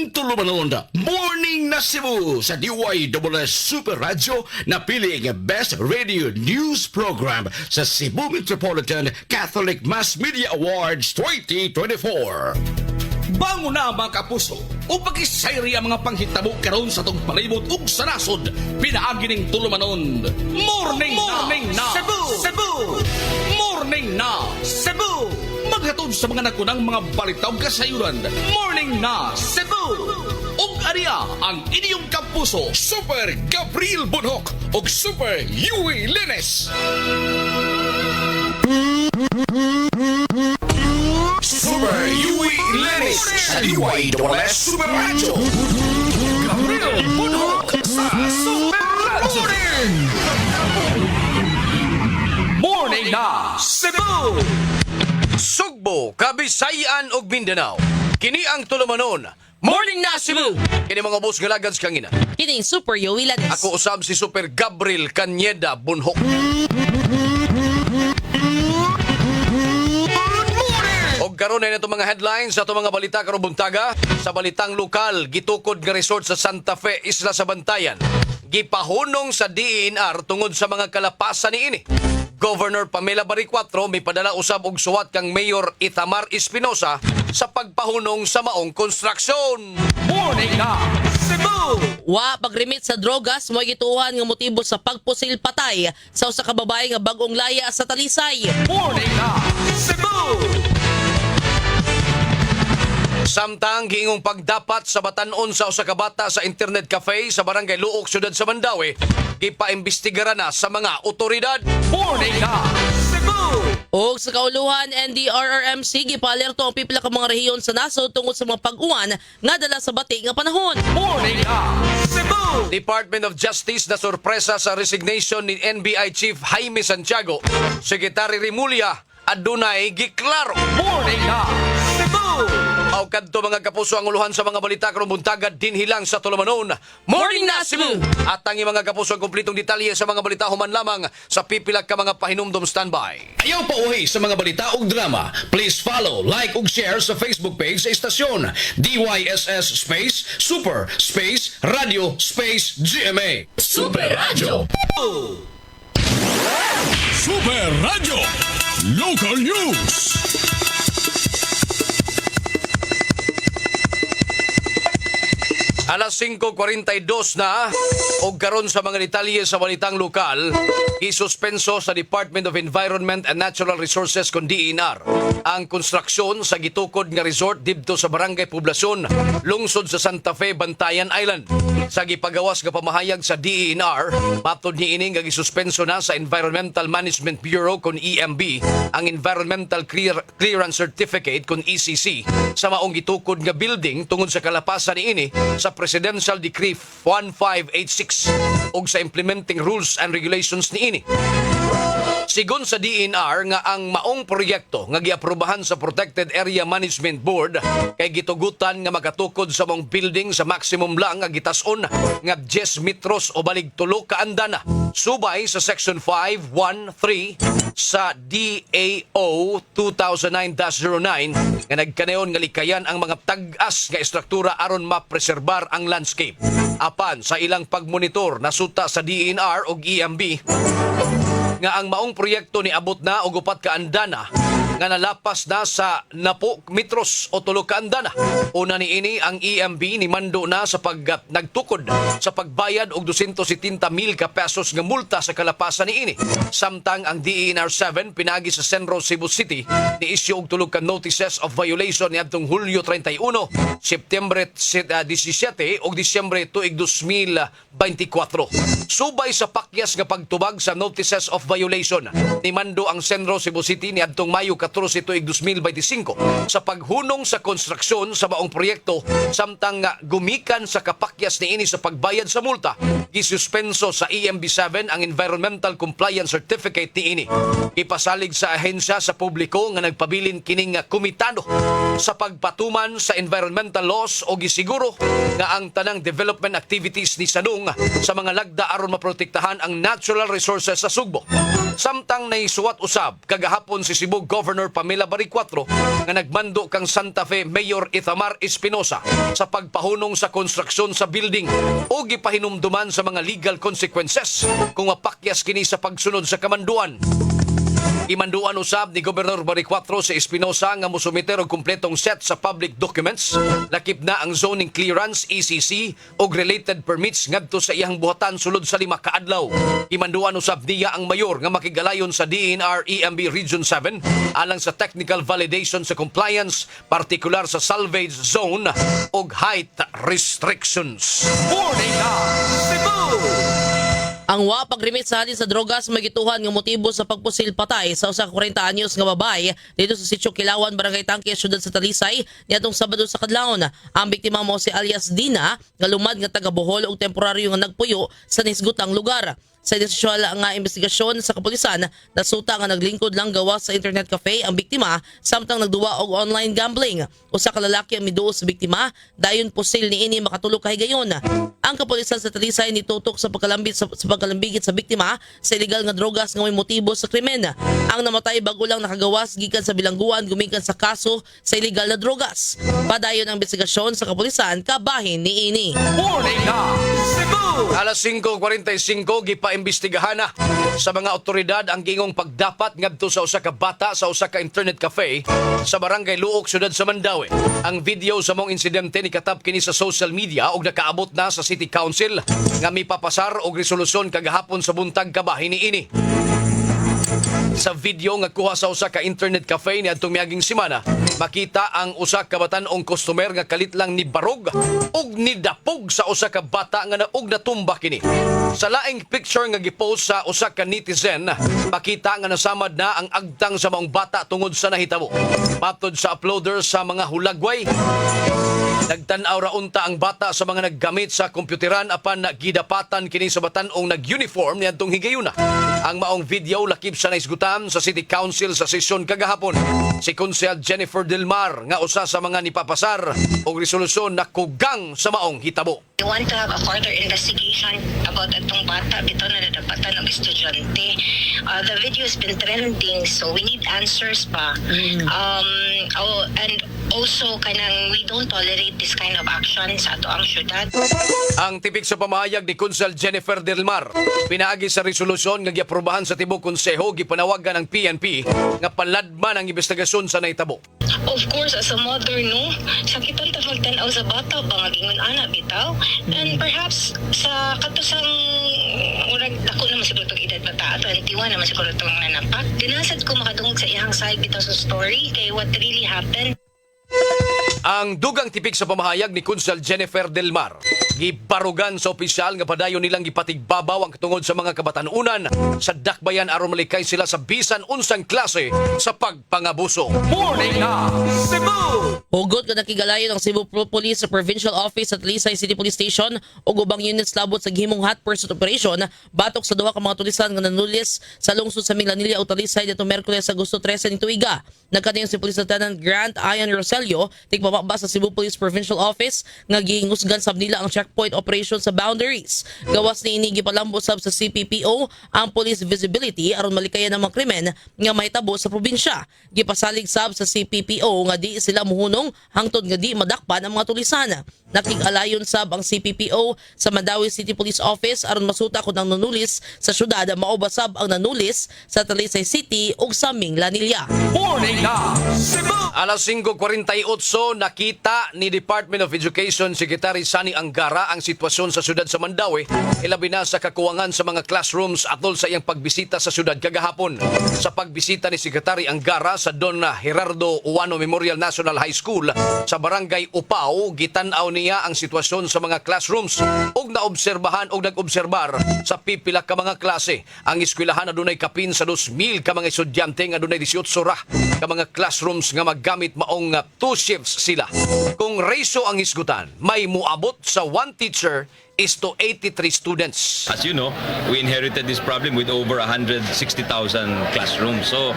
Tulumanon, Morning na Cebu sa DYWS Super Radio na pili ang Best Radio News Program sa Cebu Metropolitan Catholic Mass Media Awards 2024. Bango na mga kapuso o pag-isayri ang mga panghitabo karon sa tong palibot ug sa nasod. Pinaagi ning tulumanon. Morning na Cebu! Morning na Cebu! Maghatod sa mga nakunang mga balitaw kasayuran. Morning na Cebu! Ug ariya ang inyong kapuso, Super Gabriel Bunhok ug Super Yui Lines. Super Yui Lines sa DYWS Super Radio. Gabriel Bunhok sa Super Radio. Morning na Cebu! Sugbo, Kabisayan ug Mindanao. Kini ang tulumanon. Morning na Cebu! Kini mga boss galagad kangina. Kini Super Yui Lines. Ako usab si Super Gabriel Cañeda Bunhok. Og karon na ito mga headlines sa ito mga balita karong buntaga. Sa balitang lokal, gitukod nga resort sa Santa Fe, Isla sa Bantayan. Gipahunong sa DENR tungod sa mga kalapasan niini. Governor Pamela Baricuatro may padala usab og suwat kang Mayor Itamar Espinosa sa pagpahunong sa maong konstruksyon. Morning na Cebu! Wa pagrimit sa drogas mo gituhan nga motibo sa pagpusil patay sa usa ka babae nga bag-ong laya sa Talisay. Morning na Cebu! Samtang giingong pagdapat sa batanon sa usa ka bata sa internet cafe sa Barangay Luok, Syudad sa Mandawi, gipaimbestigaran na sa mga otoridad. Morning na Cebu! Og sa kauluhan, NDRRMC gipalerto ang pipila ka mga rehiyon sa nasod tungod sa mga pag-uwan nga dala sa bati nga panahon. Morning na Cebu! Department of Justice na sorpresa sa resignation ni NBI Chief Jaime Santiago. Secretary Rimulya adunay giklaro. Morning na Cebu! Aw kadto mga kapuso ang uluhan sa mga balita karong buntaga dinhi lang sa tulumanon. Morning na Cebu! At ang mga kapuso ang kumplitong detalye sa mga balita human lamang sa pipila ka mga pahinumdom standby. Ayaw pa uwi sa mga balita ug drama. Please follow, like ug share sa Facebook page sa istasyon DYSS Space Super Space Radio Space GMA. Super Radio. Super Radio. Local News. Alas 5:42 na og karon sa mga detalye sa balitang lokal, isuspenso sa Department of Environment and Natural Resources kon DENR ang konstruksyon sa gitukod nga resort didto sa Barangay Poblasyon, lungsod sa Santa Fe, Bantayan Island. Sa gipagawas nga pamahayag sa DENR, matod niini nga gisuspenso na sa Environmental Management Bureau kon EMB ang Environmental Clearance Certificate kon ECC sa maong gitukod nga building tungod sa kalapasan niini sa Presidential Decree 1586 ug sa implementing rules and regulations niini. Sigon sa DENR nga ang maong proyekto nga giaprobahan sa Protected Area Management Board kay gitugutan nga makatukod sa mong building sa maximum lang nga gitason nga 10 metros o balig tulo ka andana. Subay sa Section 513 sa DAO 2009-09 nga nagkanayon nga likayan ang mga tag-as nga estruktura aron mapreserbar ang landscape. Apan sa ilang pagmonitor nasuta sa DENR ug EMB nga ang maong proyekto ni abot na og 4 ka andana nga nalapas na sa napo metros o 3 ka andana. Una niini ang EMB ni mando na sa nagtukod sa pagbayad og 270,000 ka pesos nga multa sa kalapasan niini. Samtang ang DENR 7 pinagi sa Central Cebu City ni isyu og 3 ka notices of violation niadtong Hulyo 31, September 17 ug Disyembre tuig 2024. Subay sa pakyas nga pagtubag sa notices of violation ni mando ang Central Cebu City niadtong Mayo 14 tuig 2025 sa paghunong sa konstruksyon sa maong proyekto samtang nga gumikan sa kapakyas niini sa pagbayad sa multa, gisuspenso sa EMB7 ang Environmental Compliance Certificate niini. Ipasalig sa ahensya sa publiko nga nagpabilin kining komitado sa pagpatuman sa environmental laws o gisiguro nga ang tanang development activities ni Sanung sa mga lagda aron maprotektahan ang natural resources sa Sugbo. Samtang naisuwat usab kagahapon si Cebu Governor Governor Pamela Baricuatro nga nagmando kang Santa Fe Mayor Itamar Espinosa sa pagpahunong sa konstruksyon sa building o gipahinumduman sa mga legal consequences kung mapakyas kini sa pagsunod sa kamanduan. Imanduan usab ni Gobernador Baricuatro sa Espinosa nga musumiter og kumpletong set sa public documents, lakip na ang zoning clearance ECC og related permits ngadto sa iyang buhatan sulod sa 5 ka adlaw. Imanduan usab niya ang mayor nga makigalayon sa DNR EMB Region 7 alang sa technical validation sa compliance, partikular sa salvage zone og height restrictions. Morning na Cebu! Ang wa pagrimit sa halin sa drogas magituhan nga motibo sa pagpusil patay sa usa ka 40 anyos nga babae dito sa Sitio Kilawan, Barangay Tangke, siyudad sa Talisay niadtong Sabado sa kadlawon. Ang biktima mo si alias Dina nga lumad nga taga Bohol ug temporaryo nga nagpuyo sa nisgutang lugar. Sa inisyal nga investigasyon sa kapulisan, nasuta nga naglingkod lang gawas sa internet cafe ang biktima samtang nagduwa og online gambling. Usa ka lalaki ang miduo sa biktima, dayon pusil niini makatulog kahigayon. Ang kapulisan sa Talisay nitutok sa pagkalambigit sa biktima sa illegal nga drogas nga may motibo sa krimen. Ang namatay bago lang nakagawas gikan sa bilangguan gumikan sa kaso sa illegal na drogas. Padayon ang investigasyon sa kapulisan kabahin niini. Morning na Cebu! Alas 5:45 gipaimbestigahan na sa mga otoridad ang gingong pagdapat ngadto sa usa ka bata sa usa ka internet cafe sa Barangay Luok, siyudad sa Mandaue. Ang video sa mong insidente ni katap kini sa social media ug nakaabot na sa City Council nga mipapasar og resolusyon kagahapon sa buntag kabahin niini. Sa video nga kuha sa usa ka internet cafe ni adtong miaging semana, makita ang usa ka batan-ong customer nga kalit lang ni barog ug nidapog sa usa ka bata nga naug natumba kini. Sa laing picture nga gipost sa usa ka netizen, makita nga nasamad na ang agtang sa maong bata tungod sa nahitabo. Matod sa uploader sa mga hulagway, nagtan-aw ra unta ang bata sa mga naggamit sa kompyuteran apan gidapatan kini sa batan-ong nag-uniform niadtong higayuna. Ang maong video lakip sa naisgutan sa City Council sa sesyon kagahapon. Si Konsehal Jennifer Delmar nga usa sa mga nipapasar og resolusyon na kugang sa maong hitabo. We want to have a further investigation about itong bata bitaw na nadapatan ng estudyante. The video has been trending, so we need answers pa. And also, kanang we don't tolerate this kind of action sa ato ang syudad. Ang tipik sa pamahayag ni Konsehal Jennifer Delmar, pinaagi sa resolusyon nga giaprobahan sa tibok konseho gipanawagan ng PNP nga paladman ang investigasyon sa naitabo. Of course, as a mother, no, sakitan ta magtanaw sa bata ba nga gingon ana bitaw. And perhaps sa katusang urag dako naman siguro itong edad bata, 21 naman siguro itong nanapak. Dinasad ko makadungog sa iyang side bitaw sa story kay what really happened. Ang dugang tipik sa pamahayag ni Konsehal Jennifer Delmar, gibarugan sa opisyal nga padayon nilang gipatigbabaw ang tungod sa mga kabatanunan sa dakbayan aron malikay sila sa bisan unsang klase sa pagpangabuso. Morning na Cebu! Hugot nga nakigalayon ang Cebu Police sa Provincial Office sa Talisay City Police Station o ubang units labot sa gihimong hot pursuit operation batok sa duha ka mga tulisan nga nanulis sa lungsod sa Minglanilla o Talisay dito Miyerkules sa Agosto 13 nito iga. Nagkadayon si Police Lieutenant Grant Ian Roselio tigpababa sa Cebu Police Provincial Office nga gihingusgan sab nila ang checkpoint operation sa boundaries. Gawas ni ini gipalambo sab sa CPPO ang police visibility aron malikayan ang mga krimen nga mahitabo sa probinsya. Gipasalig sab sa CPPO nga di sila muhunong hangtod nga di madakpan ang mga tulisan. Nakig-alayon sab ang CPPO sa Mandaue City Police Office aron masuta kung ang nanulis sa syudad mao sab ang nanulis sa Talisay City ug sa Minglanilla. Morning na Cebu! Alas 5:48 nakita ni Department of Education Secretary Sani Angara ang sitwasyon sa syudad sa Mandaue, ilabi na sa kakuwangan sa mga classrooms atol sa iyang pagbisita sa syudad kagahapon. Sa pagbisita ni Secretary Angara sa Don Gerardo Uwano Memorial National High School sa Barangay Upao, gitan-aw niya ang sitwasyon sa mga classrooms ug naobserbahan ug nag-obserbar sa pipila ka mga klase. Ang eskwelahan adunay kapin sa 2,000 ka mga estudyante nga adunay 18 ra ka mga classrooms nga maggamit maong 2 shifts sila. Kung ratio ang isgutan, may muabot sa 1 teacher is to 83 students. As you know, we inherited this problem with over 160,000 classrooms. So,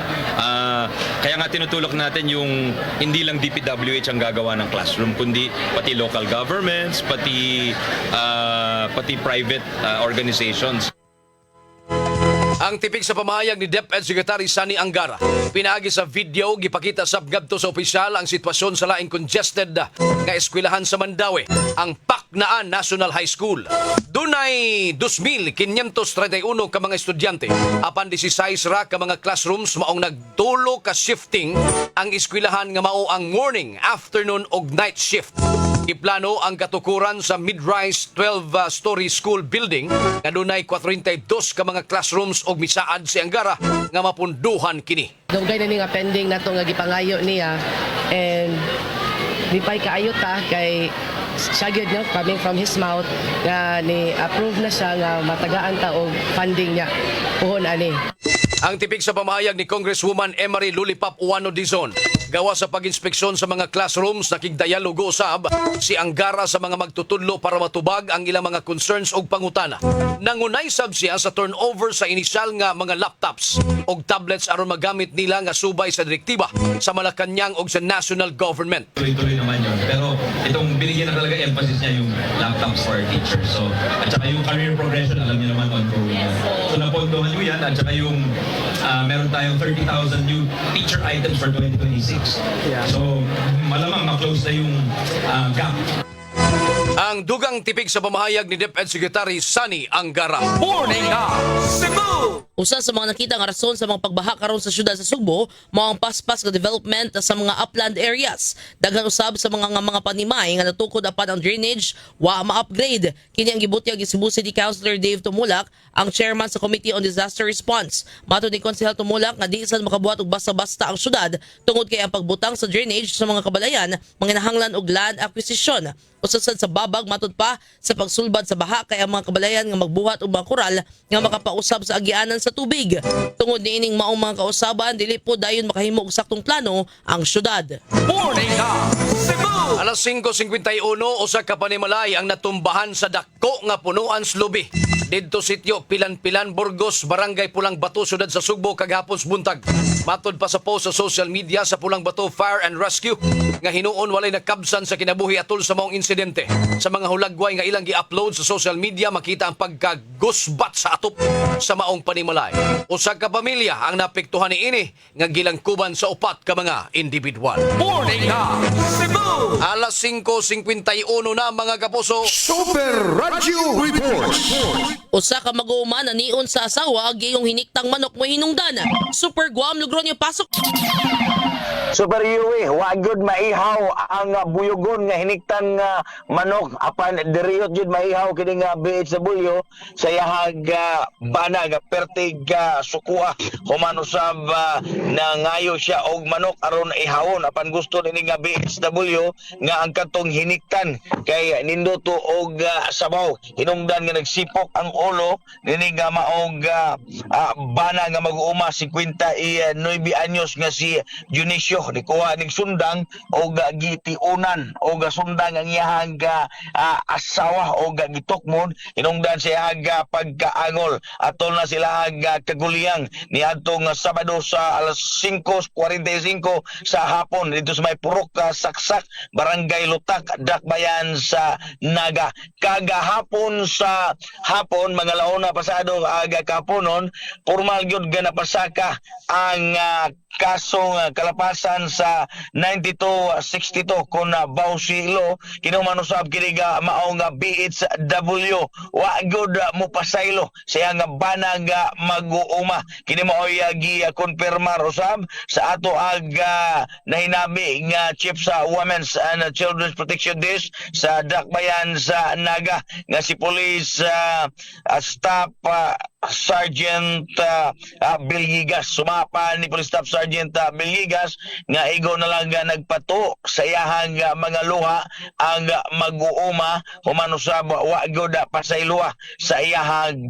kaya nga tinutulak natin yung hindi lang DPWH ang gagawa ng classroom, kundi pati local governments, pati private organizations. Ang tipik sa pamahayag ni DepEd Secretary Sani Angara, pinaagi sa video gipakita sa gadto sa opisyal ang sitwasyon sa laing congested nga eskwelahan sa Mandawi, ang Paknaan National High School. Dunay 2,531 ka mga estudyante, apan 16 ra ka mga classrooms maong nagtulo ka shifting ang eskwelahan nga mao ang morning, afternoon ug night shift. Iplano ang katukuran sa mid-rise 12-story school building nga dunay 42 ka mga classrooms og misaad si Angara nga mapunduhan kini. Dugay na ni nga pending na to nga gipangayo niya, and di pa'y kaayo ta kay siya gyud no, coming from his mouth nga ni approve na siya nga matagaan ta og funding niya puhon ani. Ang tipik sa pamahayag ni Congresswoman Emery Lulipap Uwano Dizon, gawa sa pag-inspeksyon sa mga classrooms, nakigdayalogo usab si Angara sa mga magtutudlo para matubag ang ilang mga concerns og pangutana. Nangunay sab siya sa turnover sa inisyal nga mga laptops og tablets aron magamit nila nga subay sa direktiba sa Malacañang og sa national government. Tuloy-tuloy naman yun. Pero itong binigyan na talaga emphasis niya yung laptops for our teachers. So, at saka yung career progression, alam niyo naman ongoing yan. So, napondohan nyo yan. At saka yung meron tayong 30,000 new teacher items for 2026. So, malamang ma-close na yung gap. Ang dugang tipik sa pamahayag ni DepEd Secretary Sani Angara. Morning na Cebu! Usa sa mga nakita nga rason sa mga pagbaha karon sa syudad sa Sugbo mao ang paspas nga development sa mga upland areas. Daghan usab sa mga panimay nga natukod apan ang drainage wa ma-upgrade. Kini ang gibutyag ni Cebu City Councilor Dave Tumulak, ang chairman sa Committee on Disaster Response. Matud ni Konsehal Tumulak nga di sad makabuhat og basta-basta ang syudad tungod kay ang pagbutang sa drainage sa mga kabalayan manginahanglan og land acquisition. Usasad sa babag matud pa sa pagsulbad sa baha kay ang mga kabalayan nga magbuhat og mga koral nga makapausab sa agianan sa tubig. Tungod niining maong mga kausaban dili po dayon makahimo og saktong plano ang syudad. Morning na Cebu! Alas 5:51 usa ka panimalay ang natumbahan sa dako nga punuan sa lubi. Didto sitio Pilan-Pilan, Burgos, Barangay Pulang Bato, syudad sa Sugbo kagahapon sa buntag. Matod pa sa post sa social media sa Pulang Bato Fire and Rescue nga hinuon walay nakabsan sa kinabuhi atol sa maong insidente. Sa mga hulagway nga ilang gi-upload sa social media makita ang pagkagusbat sa atop sa maong panimalay. Usa ka pamilya ang napektuhan niini nga gilangkuban sa upat ka mga individual. Morning na Cebu! Alas 5:51 na mga kapuso. Super Radio Report! Usa ka mag-uuman na nion sa asawa gayong hiniktang manok mo hinungdan. Super Guam Lugronyo pasok. Super Yui, wagod maihaw ang buyogon nga hiniktan nga manok apan diriyot jud maihaw kini nga BHW sa yahag bana nga pertig sukua human usab na ngayo siya og manok aron ihawon apan gusto nini nga BHW nga ang katong hiniktan kay ninduto og sabaw hinungdan nga nagsipok ang ulo nini nga maog bana nga mag-uuma 59 anyos nga si Dionisio nikuha ning sundang o gitiunan o sundang ang iyahang asawa o gitukmon hinungdan siya pagkaangol atol na sila kaguliyang ni adtong Sabado sa alas 5:45 sa hapon dito sa may Purok Saksak Barangay Lutak Dakbayan sa Naga. Kagahapon sa hapon mga launa pasado aga kaponon formal gyud ganapasaka ang kasong kalapasan sa 9262 kun Bausi Law kinumanusab kini nga mao nga BHW wa gyud mo pasaylo siya nga bana nga mag-uuma kini mao gi konfirmar usab sa ato nahinabi nga chief sa Women's and Children's Protection Desk sa Dakbayan sa Naga nga si Police Staff Sergeant Bilyigas sumapa ni Police Staff Sergeant Bilyigas nga igo na lang nagpato sa iyahang mga luha ang mag-uuma human usab wa gyud pasayloa sa iyahang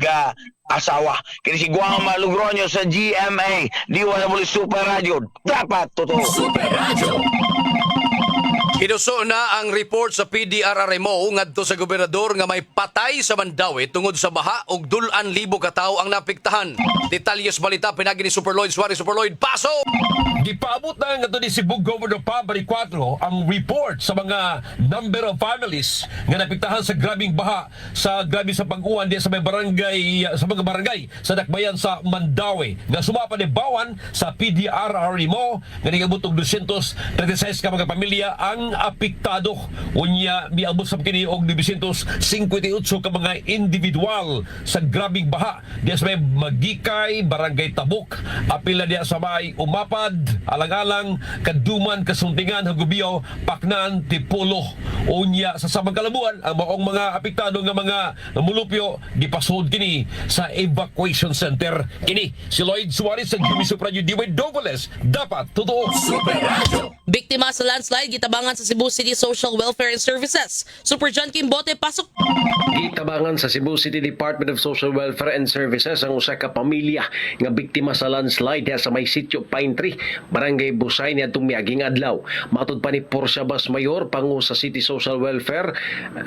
asawa. Kini si Guam Lugronyo sa GMA DWS Super Radio dapat totoo. Super Radio! Inuso na ang report sa PDRRMO ngadto sa gobernador nga may patay sa Mandawi tungod sa baha ug 2,000 ka tawo ang napiktahan. Detalyes balita pinagi ni Super Lloyd Suarez. Super Lloyd, paso! Gipaabot na nga ni Cebu Governor Pabari 4 ang report sa mga number of families nga napiktahan sa grabing baha sa grabe sa pag-uwan di sa may barangay sa mga barangay sa Dakbayan sa Mandawi nga sumapa ni bawan sa PDRRMO nga nigabutog 236 ka mga pamilya ang apektado. Unya miabot sa kini og 958 ka mga individual sa grabing baha di sa may Magikay, Barangay Tabuk, apila diya sa may Umapad, Alang-alang, Kaduman, Kasuntingan, Hagubio, Paknan, Tipolo. Unya sa samang kalabuan ang maong mga apektado nga mga mulupyo gipasod kini sa evacuation center. Kini si Lloyd Suarez sa Jimmy Supranyo Diway Douglas. Dapat totoo. Biktima sa landslide gitabangan sa Cebu City Social Welfare and Services. Super John Kimbote, pasok. Gitabangan sa Cebu City Department of Social Welfare and Services ang usa ka pamilya nga biktima sa landslide diha sa may sitio Pine Tree, Barangay Busay niadtong miaging adlaw. Matud pa ni Porcia Bas Mayor pangu sa City Social Welfare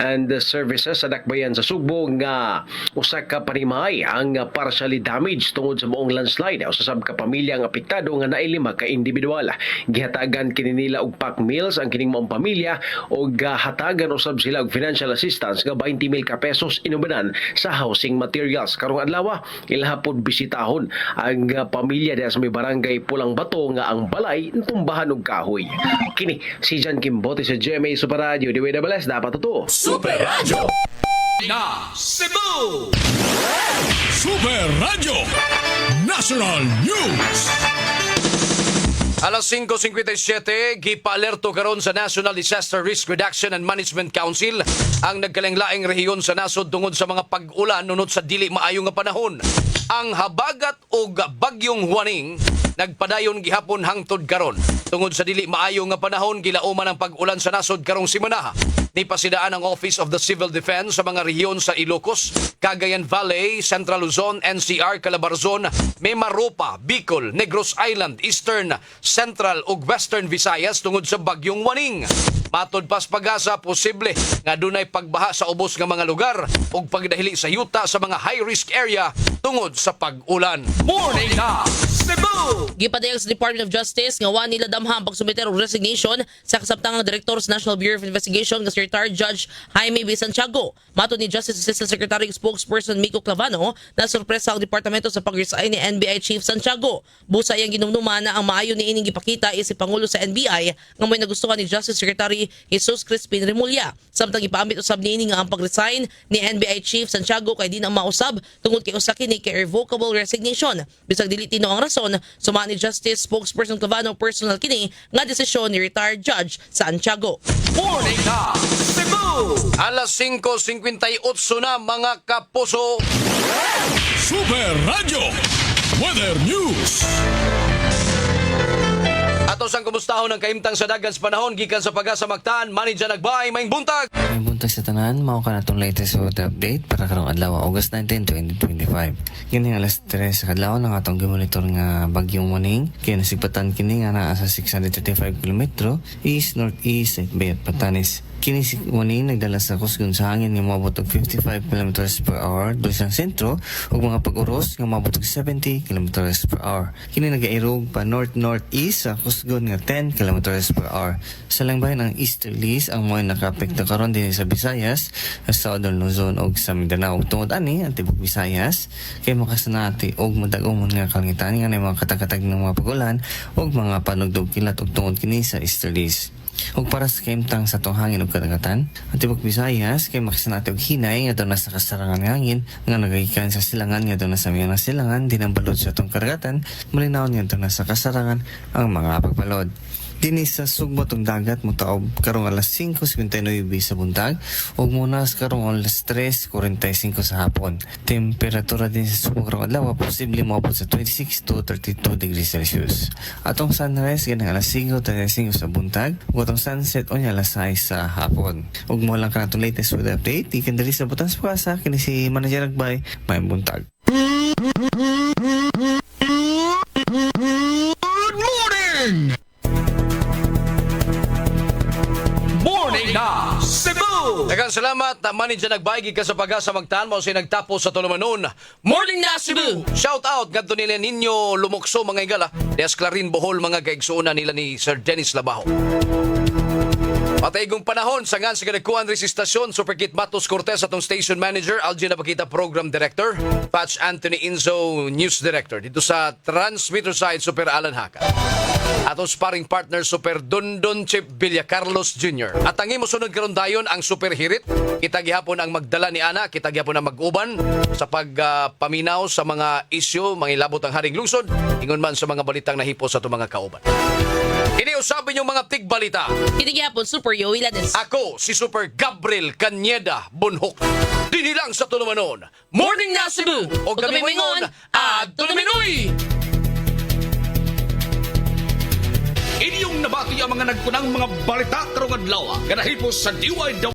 and Services sa Dakbayan sa Subo nga usa ka panimay ang partially damaged tungod sa moong landslide. Usasab ka pamilya ang apektado nga naay 5 ka individual. Gihatagan kini nila og pack meals ang kining maong pamilya og hatagan usab sila og financial assistance nga 20,000 ka pesos inubanan sa housing materials. Karong adlaw ilahapon bisitahon ang pamilya diha sa may barangay Pulang Bato nga ang balay tumbahan og kahoy. Kini si Jan Kimbote sa GMA Super Radio DWS dapat totoo. Super Radio na Cebu. Super Radio National News. Alas 5:57, gipa-alerto karon sa National Disaster Risk Reduction and Management Council ang nagkalanglaing rehiyon sa nasod tungod sa mga pag-ulan nunod sa dili maayo nga panahon. Ang habagat ug bagyong Juaning nagpadayon gihapon hangtod karon. Tungod sa dili maayo nga panahon, gilauman ang pag-ulan sa nasod karong simana. Nipasidaan ang Office of the Civil Defense sa mga rehiyon sa Ilocos, Cagayan Valley, Central Luzon, NCR, Calabarzon, Mimaropa, Bicol, Negros Island, Eastern, Central ug Western Visayas tungod sa bagyong Juaning. Matod pas pag-asa, posible nga dunay pagbaha sa ubos nga mga lugar ug pagdahili sa yuta sa mga high-risk area tungod sa pag-ulan. Morning na Cebu. Gipadayag sa Department of Justice nga wa nila damhang pagsumiter og resignation sa kasabtangang direktor sa National Bureau of Investigation nga si retired Judge Jaime B. Santiago. Matod ni Justice Assistant Secretary spokesperson Miko Clavano na sorpresa ang departamento sa pag-resign ni NBI Chief Santiago. Busay ang ginumnuma na ang maayo ni ining gipakita si Pangulo sa NBI nga may nagustuhan ni Justice Secretary Jesus Crispin Remulla. Samtang ipaambit usab niini nga ang pag-resign ni NBI Chief Santiago kay di na mausab tungod kay usa kini kay irrevocable resignation. Bisag dili tino ang rason, suma ni Justice spokesperson Clavano personal kini nga desisyon ni retired Judge Santiago. Morning na Cebu. Alas 5:58 na mga kapuso. Super Radio Weather News. Ato sang kumustahon ang kaimtang sa dagan sa panahon gikan sa Pag-asa Mactan, Manidja Nagbay, maing buntag. May buntag sa tanan, mao ka natong latest weather update para karong adlaw August 19, 2025. Kini alas 3 sa kadlaw ng atong gimonitor nga bagyong Juaning. Kaya nasipatan kini nga naa sa 635 km east northeast at Bayat Patanis. Kini si Juaning nagdala sa kusgon sa hangin nga moabot og 55 km per hour doon sa sentro ug mga pag-uros nga moabot og 70 km per hour. Kini nagairog pa north-northeast sa kusgon nga 10 km per hour. Sa langbayan ang easterlies ang mo'y nakaapekto karon din sa Visayas, sa Southern Luzon ug sa Mindanao. Tungod ani ang tibok Visayas kay makasanati og madag-umon nga kalangitan nga mga katag-katag ng mga pag-ulan ug mga panugdog kilat ug tungod kini sa easterlies. Ug para sa kaimtang sa tong hangin ug kadagatan, ang tibok Visayas kay makasanati og hinay nga doon sa kasarangan nga hangin nga nagagikan sa silangan nga doon sa mga silangan din ang balod sa tong karagatan, malinaw nga doon sa kasarangan ang mga pagbalod. Dini sa sugmot ng dagat motaob karong alas 5:59 sa buntag ug muna sa karong alas 3:45 sa hapon. Temperatura din sa sugmot karong adlaw posible moabot sa 26 to 32 degrees Celsius. Atong sunrise ganang alas 5:35 sa buntag ug atong sunset unya alas 6 sa hapon. Ug mo lang kanatong latest weather update ikan diri sa Butang Pag-asa kini si Manager Nagbay, may buntag. Good morning. Daghang salamat, manager nagbaygi ka sa pag-asa magtaan mo sa nagtapos sa tulumanon. Morning na Cebu! Shout out kadto nila ninyo lumukso mga igala. Des Clarin Bohol mga kaigsuonan nila ni Sir Dennis Labajo. Pataygong panahon sa ngan sa kadagkuan resistasyon Superkit Matos Cortez atong station manager Algin Napakita program director Patch Anthony Inzo news director dito sa transmitter side Super Alan Haka. Atong sparring partner Super Dondon Chip Villa Carlos Jr. At ang imo sunod karon dayon ang Super Hirit. Kita gihapon ang magdala ni ana, kita gihapon ang mag-uban sa pagpaminaw sa mga isyu, mga ilabot ang haring lungsod, ingon man sa mga balitang nahipo sa itong mga kauban. Iniusabi niyo mga tigbalita. Kinigyapon Super Yowie Lanes. Ako si Super Gabriel Canyeda Bunhok. Dini lang sa tulumanon. Morning na Cebu! O kami mingon at tuluminoy! Inyong nabati ang mga nagkunang mga balita karong adlaw. Ganahipos sa DY